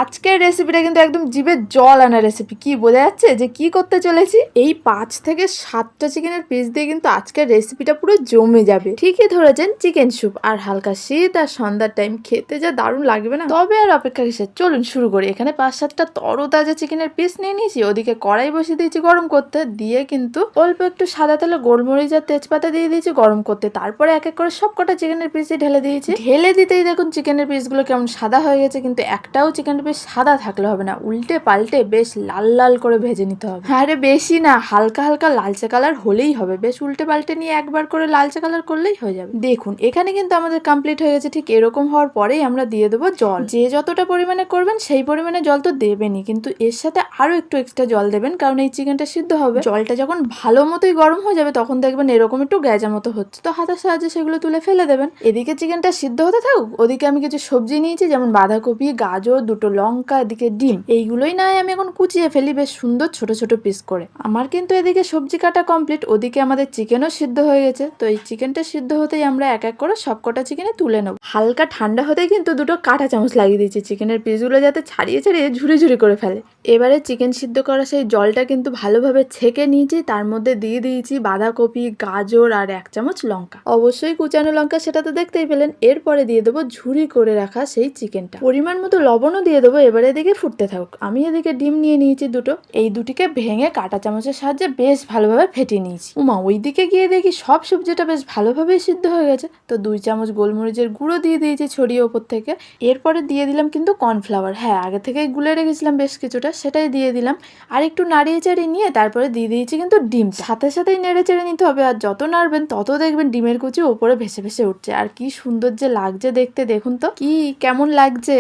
আজকের রেসিপিটা কিন্তু একদম জিভে জল আনা রেসিপি। কি বোঝা যাচ্ছে যে কি করতে চলেছি? এই 5 থেকে 7টা চিকেনের পিস দিয়ে কিন্তু আজকের রেসিপিটা পুরো জমে যাবে। ঠিকই ধরেছেন, চিকেন স্যুপ আর হালকা শীত আর সন্ধ্যার টাইম খেতে যা দারুণ লাগবে না। তবে আর অপেক্ষা কিসের, চলুন শুরু করি। এখানে 5-7টা তরতাজা চিকেনের পিস নিয়ে নিয়েছি, ওদিকে কড়াই বসিয়ে দিয়েছি গরম করতে, দিয়ে কিন্তু অল্প একটু সাদা তেলে গোলমরিচ আর তেজপাতা দিয়ে দিয়েছি গরম করতে। তারপরে এক এক করে সবকটা চিকেনের পিসই ঢেলে দিয়েছি। ঢেলে দিতেই দেখুন চিকেনের পিসগুলো কেমন সাদা হয়ে গেছে, কিন্তু একটাও চিকেন বেশ সাদা থাকলে হবে না, উল্টে পাল্টে বেশ লাল লাল করে ভেজে নিতে হবে। আরে বেশি না, হালকা হালকা লালচে কালার হলেই হবে। বেশ উল্টে পাল্টে নিয়ে একবার করে লালচে কালার করলেই হয়ে যাবে। দেখুন এখানে কিন্তু আমাদের কমপ্লিট হয়ে গেছে। ঠিক এরকম হওয়ার পরেই আমরা দিয়ে দেবো জল। যে যতটা পরিমাণে করবেন সেই পরিমাণে জল তো দেবেনই, কিন্তু এর সাথে আরো একটু এক্সট্রা জল দেবেন, কারণ এই চিকেনটা সিদ্ধ হবে। জলটা যখন ভালো মতোই গরম হয়ে যাবে তখন দেখবেন এরকম একটু গ্যাজা মতো হচ্ছে, তো হাতের সাহায্যে সেগুলো তুলে ফেলে দেবেন। এদিকে চিকেনটা সিদ্ধ হতে থাকুক, ওদিকে আমি কিছু সবজি নিয়েছি, যেমন বাঁধাকপি, গাজর, দুটো লঙ্কা, এদিকে ডিম। এইগুলোই না আমি এখন কুচিয়ে ফেলি বেশ সুন্দর ছোট ছোট পিস করে। আমার কিন্তু এদিকে সবজি কাটা কমপ্লিট, ওদিকে আমাদের চিকেনও সিদ্ধ হয়ে গেছে। তো এই চিকেনটা সিদ্ধ হতেই আমরা এক এক করে সবকটা চিকেনে তুলে নেব। হালকা ঠান্ডা হতেই কিন্তু দুটো কাঁটা চামচ লাগিয়ে দিয়েছি চিকেনের পিসগুলো যাতে ছাড়িয়ে ছাড়িয়ে ঝুড়ি ঝুড়ি করে ফেলে। এবারে চিকেন সিদ্ধ করা সেই জলটা কিন্তু ভালোভাবে ছেঁকে নিয়েছি, তার মধ্যে দিয়ে দিয়েছি বাঁধাকপি, গাজর আর 1 চামচ লঙ্কা, অবশ্যই কুচানো লঙ্কা, সেটা তো দেখতেই পেলেন। এরপরে দিয়ে দেবো ঝুড়ি করে রাখা সেই চিকেনটা, পরিমাণ মতো লবণও দিয়ে দেবো। এবারে এদিকে ফুটতে থাকুক। আমি এদিকে ডিম নিয়ে নিয়েছি দুটো, এই দুটিকে ভেঙে কাঁটা চামচের সাহায্যে বেশ ভালোভাবে ফেটিয়ে নিয়েছি। উমা, ওইদিকে গিয়ে দেখি সব সবজিটা বেশ ভালোভাবেই সিদ্ধ হয়ে গেছে। তো 2 চামচ গোলমরিচের গুঁড়ো দিয়ে দিয়েছি ছড়িয়ে ওপর থেকে। এরপরে দিয়ে দিলাম কিন্তু কর্নফ্লাওয়ার, হ্যাঁ আগে থেকেই গুলে রেখেছিলাম বেশ কিছুটা, সেটাই দিয়ে দিলাম। আর একটু নাড়িয়ে চাড়িয়ে নিয়ে তারপরে দিয়ে দিয়েছি কিন্তু ডিম। সাথে সাথেই নেড়ে চেড়ে নিতে হবে, আর যত নাড়বেন তত দেখবেন ডিমের কুচি ওপরে ভেসে ভেসে উঠছে। আর কি সুন্দর যে লাগছে দেখতে, দেখুন তো কি কেমন লাগছে।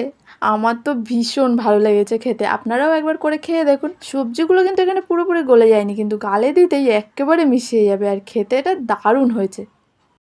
আমার তো ভীষণ ভালো লেগেছে খেতে, আপনারাও একবার করে খেয়ে দেখুন। সবজিগুলো কিন্তু এখানে পুরোপুরি গলে যায়নি, কিন্তু গালে দিতেই একেবারে মিশিয়ে যাবে, আর খেতে এটা দারুণ হয়েছে।